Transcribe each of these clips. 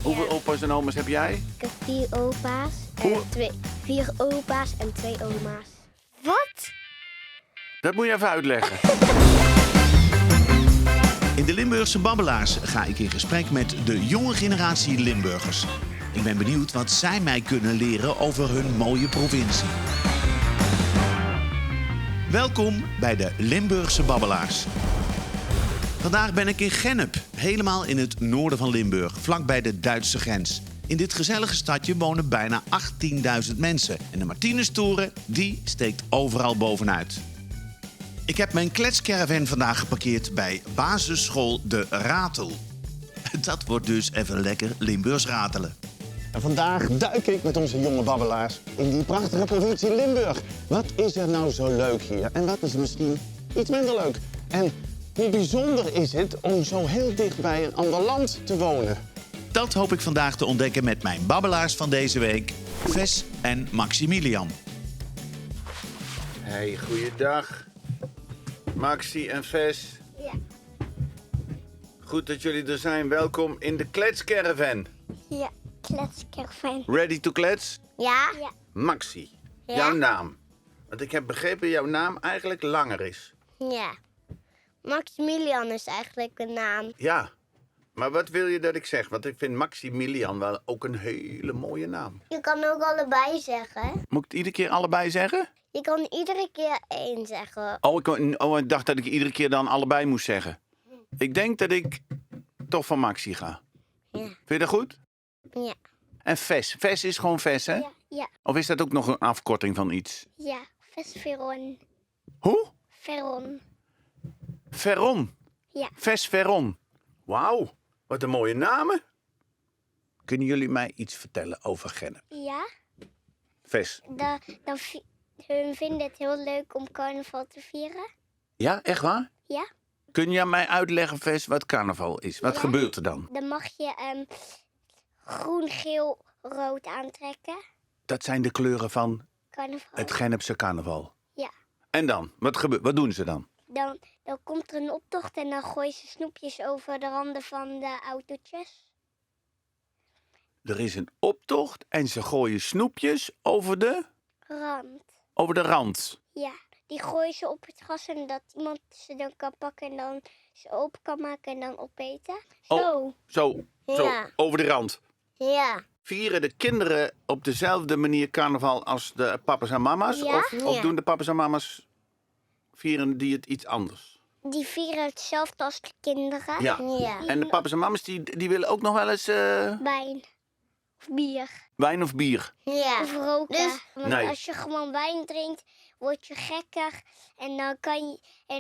Hoeveel opa's en oma's heb jij? Ik heb 4 opa's Hoe- en 4 opa's en 2 oma's. Wat? Dat moet je even uitleggen. In de Limburgse Babbelaars ga ik in gesprek met de jonge generatie Limburgers. Ik ben benieuwd wat zij mij kunnen leren over hun mooie provincie. Welkom bij de Limburgse Babbelaars. Vandaag ben ik in Gennep, helemaal in het noorden van Limburg, vlakbij de Duitse grens. In dit gezellige stadje wonen bijna 18.000 mensen. En de Martinustoren, die steekt overal bovenuit. Ik heb mijn kletscaravan vandaag geparkeerd bij basisschool De Ratel. Dat wordt dus even lekker Limburgs ratelen. En vandaag duik ik met onze jonge babbelaars in die prachtige provincie Limburg. Wat is er nou zo leuk hier? En wat is misschien iets minder leuk? En hoe bijzonder is het om zo heel dicht bij een ander land te wonen? Dat hoop ik vandaag te ontdekken met mijn babbelaars van deze week, Ves en Maximilian. Hey, goeiedag. Maxi en Ves. Ja. Goed dat jullie er zijn. Welkom in de kletscaravan. Ja, kletscaravan. Ready to klets? Ja? Ja. Maxi, Ja? jouw naam. Want ik heb begrepen dat jouw naam eigenlijk langer is. Ja. Maximilian is eigenlijk de naam. Ja, maar wat wil je dat ik zeg? Want ik vind Maximilian wel ook een hele mooie naam. Je kan ook allebei zeggen. Moet ik het iedere keer allebei zeggen? Je kan iedere keer één zeggen. Ik dacht dat ik iedere keer dan allebei moest zeggen. Ik denk dat ik toch van Maxi ga. Ja. Vind je dat goed? Ja. En Ves. Ves is gewoon Ves, hè? Ja. Ja. Of is dat ook nog een afkorting van iets? Ja. Vesveron. Hoe? Veron. Veron. Ja. Ves Veron. Wauw, wat een mooie namen. Kunnen jullie mij iets vertellen over Gennep? Ja? Ves. Hun vinden het heel leuk om carnaval te vieren. Ja, echt waar? Ja? Kun je mij uitleggen, Ves, wat carnaval is? Wat Ja. gebeurt er dan? Dan mag je groen, geel, rood aantrekken. Dat zijn de kleuren van Carnaval. het Gennepse carnaval. Ja. En dan? Wat doen ze dan? Dan komt er een optocht en dan gooien ze snoepjes over de randen van de autootjes. Er is een optocht en ze gooien snoepjes over de rand. Ja, die gooien ze op het gas en dat iemand ze dan kan pakken en dan ze open kan maken en dan opeten. Zo. Zo, Ja. over de rand. Ja. Vieren de kinderen op dezelfde manier carnaval als de papa's en mama's? Ja. Of Ja. doen de papa's en mama's, vieren die het iets anders? Die vieren hetzelfde als de kinderen. Ja. En de papa's en mama's die willen ook nog wel eens Wijn. Of bier. wijn of bier? Ja. Of roken. Want Nee. als je gewoon wijn drinkt, word je gekker. En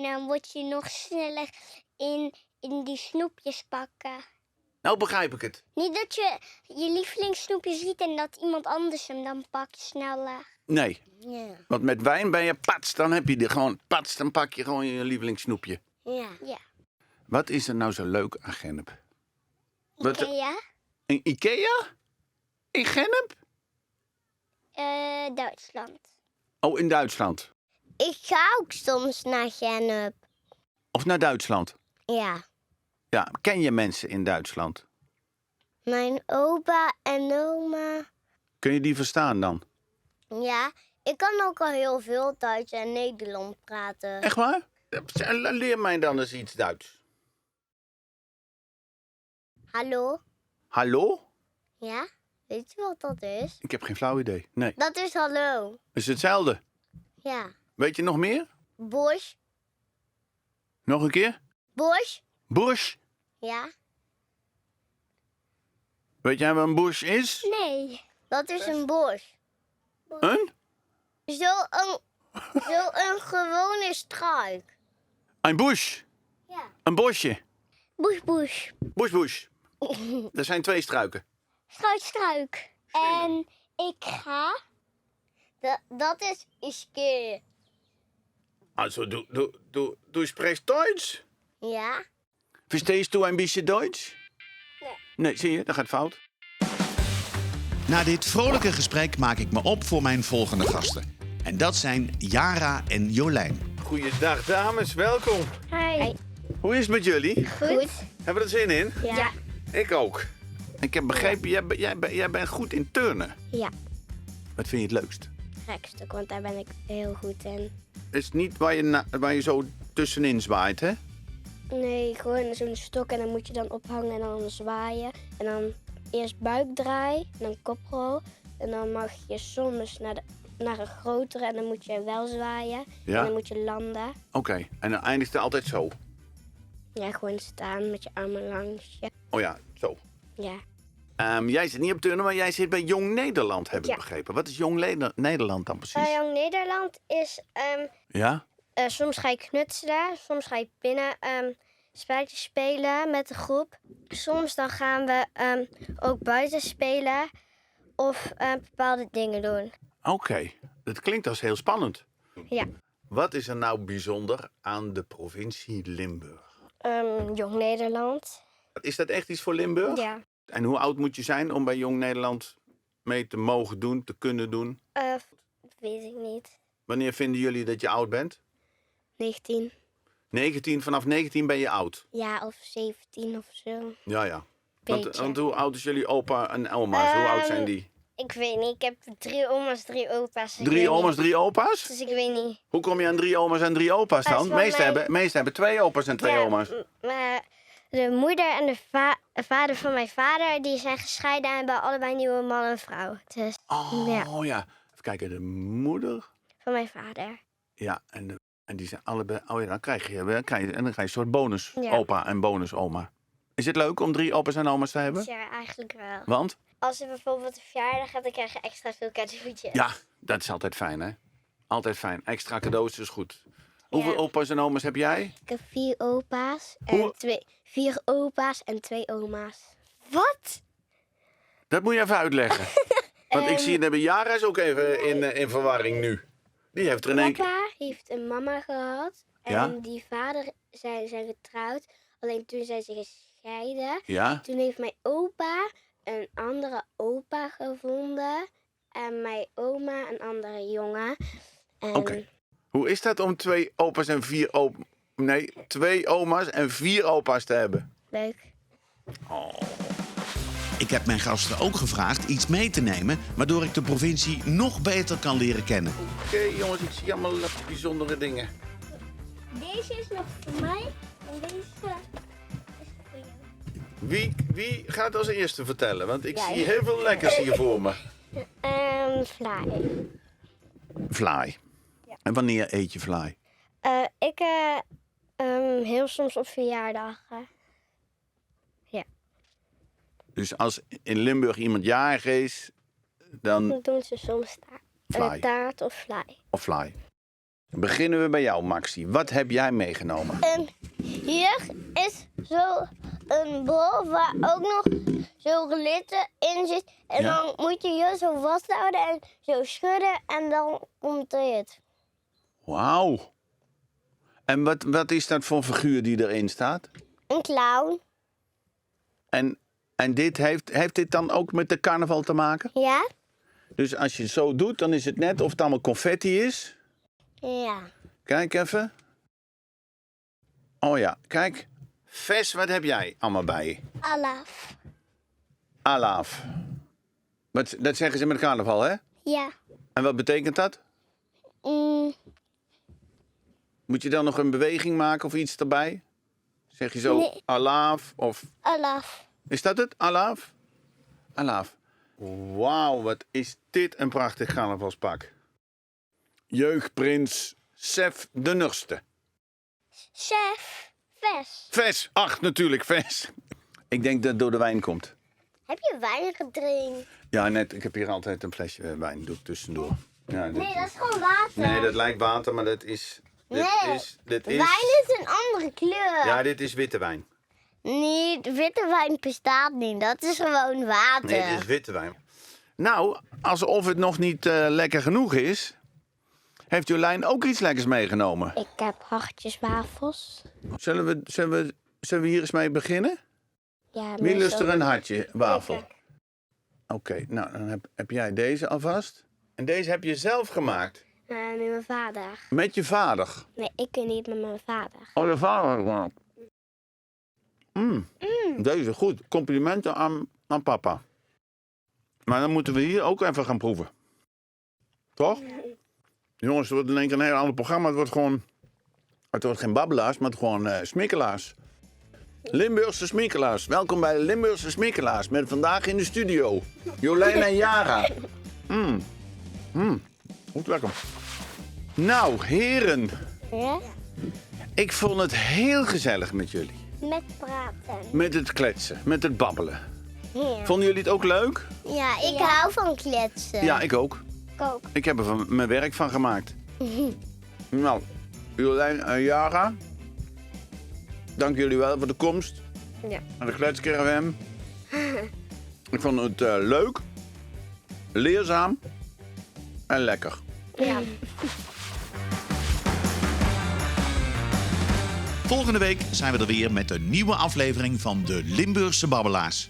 dan word je nog sneller in die snoepjes pakken. Nou begrijp ik het. Niet dat je je lievelingssnoepje ziet en dat iemand anders hem dan pakt sneller. Nee, Ja. want met wijn ben je pats, dan heb je er gewoon pats, dan pak je gewoon je lievelingssnoepje. Ja. Ja. Wat is er nou zo leuk aan Gennep? Wat- Ikea? Een Ikea? In Gennep? Duitsland. Oh, in Duitsland. Ik ga ook soms naar Gennep. Of naar Duitsland? Ja. Ja, ken je mensen in Duitsland? Mijn opa en oma. Kun je die verstaan dan? Ja, ik kan ook al heel veel Duits en Nederlands praten. Echt waar? Leer mij dan eens iets Duits. Hallo? Hallo? Ja? Weet je wat dat is? Ik heb geen flauw idee. Nee. Dat is hallo. Is hetzelfde? Ja. Weet je nog meer? Bos. Nog een keer? Bos. Bush. Ja? Weet jij wat een bush is? Nee. Dat is een bos. Een? Zo'n gewone struik. Een bush. Ja. Een bosje. Bush. Bush. Er zijn 2 struiken. Struik. En ik ga... Dat is Iske. Also, du sprichst Duits? Ja? Verstehst du ein bisschen Duits? Nee. Nee, zie je, dat gaat fout. Na dit vrolijke gesprek maak ik me op voor mijn volgende gasten. En dat zijn Yara en Jolijn. Goeiedag dames, welkom. Hi. Hoe is het met jullie? Goed. Hebben we er zin in? Ja. Ik ook. Ik heb begrepen, jij bent goed in turnen. Ja, Wat vind je het leukst? rekstuk, want daar ben ik heel goed in. Het is niet waar je zo tussenin zwaait, hè? Nee, gewoon zo'n stok en dan moet je dan ophangen en dan zwaaien. En dan eerst buikdraai, en dan koprol. En dan mag je soms naar een grotere en dan moet je wel zwaaien. Ja? En dan moet je landen. Oké, en dan eindigt het altijd zo. Ja, gewoon staan met je armen langs je. Oh ja, zo. Ja. Jij zit niet op turnen, maar jij zit bij Jong Nederland, heb ik Ja. begrepen. Wat is Jong Nederland dan precies? Jong Nederland is, Ja? soms ga je knutselen, soms ga je pinnen, spelletjes spelen met de groep. Soms dan gaan we ook buiten spelen of bepaalde dingen doen. Oké, dat klinkt als heel spannend. Ja. Wat is er nou bijzonder aan de provincie Limburg? Jong Nederland. Is dat echt iets voor Limburg? Ja. En hoe oud moet je zijn om bij Jong Nederland mee te mogen doen, te kunnen doen? Weet ik niet. Wanneer vinden jullie dat je oud bent? 19. 19, vanaf 19 ben je oud. Ja, of 17 of zo. Ja. Beetje. Want hoe oud is jullie opa en oma's? Hoe oud zijn die? Ik weet niet. Ik heb 3 oma's, 3 opa's. Ik 3 weet oma's, niet. 3 opa's? Dus ik weet niet. Hoe kom je aan 3 oma's en 3 opa's Dat dan? is van mij. Meesten hebben 2 opa's en 2 Ja, oma's. Maar de moeder en de vader van mijn vader, die zijn gescheiden en hebben allebei een nieuwe man en vrouw. Dus Oh ja. Even kijken, de moeder. van mijn vader. Ja, en die zijn allebei. Oh ja, dan krijg je en dan krijg je een soort bonus Ja. opa en bonus oma. Is het leuk om 3 opa's en oma's te hebben? Ja, eigenlijk wel. Want? Als je bijvoorbeeld een verjaardag hebt, dan krijg je extra veel cadeautjes. Ja, dat is altijd fijn, hè? Altijd fijn. Extra cadeaus is goed. Hoeveel opa's en oma's heb jij? Ik heb 4 opa's Hoe- en 4 opa's en 2 oma's. Wat? Dat moet je even uitleggen. Want ik zie dat Jara is ook even in verwarring nu. Die heeft er in één keer... Papa heeft een mama gehad en Ja? die vader zijn getrouwd. Alleen toen zijn ze gescheiden. Ja? Toen heeft mijn opa een andere opa gevonden. En mijn oma een andere jongen. En Oké. Hoe is dat om 2 opa's en 4 opa's... Nee, 2 oma's en 4 opa's te hebben? leuk. Ik heb mijn gasten ook gevraagd iets mee te nemen, waardoor ik de provincie nog beter kan leren kennen. Oké, jongens, ik zie allemaal bijzondere dingen. Deze is nog voor mij. En deze is voor jou. Wie gaat als eerste vertellen? Want ik Jij. zie heel veel lekkers hier voor me. Fly. Fly. Ja. En wanneer eet je fly? Ik heel soms op verjaardagen. Dus als in Limburg iemand jarig is, dan... Dan doen ze soms Fly. taart of fly. Of fly. Dan beginnen we bij jou, Maxi. Wat heb jij meegenomen? Hier is zo een bol waar ook nog zo glitter in zit. En Ja. dan moet je hier zo vasthouden en zo schudden en dan komt het. Wauw. En wat is dat voor figuur die erin staat? Een clown. En dit heeft dit dan ook met de carnaval te maken? Ja? Dus als je het zo doet, dan is het net of het allemaal confetti is. Ja. Kijk even. Oh ja, kijk. Ves, wat heb jij allemaal bij je? Alaf. Alaaf. Dat zeggen ze met carnaval, hè? Ja. En wat betekent dat? Moet je dan nog een beweging maken of iets erbij? Zeg je zo Nee. alaaf of... Alaf. Is dat het? Alaaf? Alaaf. Wauw, wat is dit een prachtig carnavalspak. Jeugdprins Sef de Nurste. Chef. Ves. Ves. Ach, natuurlijk, Ves. Ik denk dat het door de wijn komt. Heb je wijn gedronken? Ja, net. Ik heb hier altijd een flesje wijn doe ik tussendoor. Ja, Nee, dat is gewoon water. nee, dat lijkt water, maar dat is... Dit is... Wijn is een andere kleur. Ja, dit is witte wijn. Nee, witte wijn bestaat niet. Dat is gewoon water. Nee, dit is witte wijn. Nou, alsof het nog niet lekker genoeg is, heeft Jolijn ook iets lekkers meegenomen. Ik heb hartjeswafels. Zullen we hier eens mee beginnen? Ja, Wie lust meestal- er een hartje wafel? Ik. Oké, nou dan heb jij deze alvast. En deze heb je zelf gemaakt. Met mijn vader. Met je vader. Nee, ik kan niet met mijn vader. Oh, je vader gemaakt. Deze, goed. Complimenten aan aan papa. Maar dan moeten we hier ook even gaan proeven. Toch? Jongens, het wordt in één keer een heel ander programma. Het wordt geen babbelaars, maar het wordt gewoon smikkelaars. Limburgse smikkelaars. Welkom bij de Limburgse smikkelaars. Met vandaag in de studio Jolijn en Jara. Goed lekker. Nou, heren. Ja? Ik vond het heel gezellig met jullie. Met praten. Met het kletsen, met het babbelen. Ja. Vonden jullie het ook leuk? Ja, ik hou van kletsen. Ja, ik ook. Ik ook. Ik heb er mijn werk van gemaakt. Nou, Jolijn en Jara, dank jullie wel voor de komst Ja. naar de Kletscaravan. Ik vond het leuk, leerzaam en lekker. Ja. Volgende week zijn we er weer met een nieuwe aflevering van de Limburgse Babbelaars.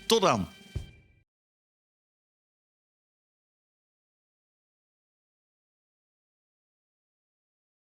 Tot dan!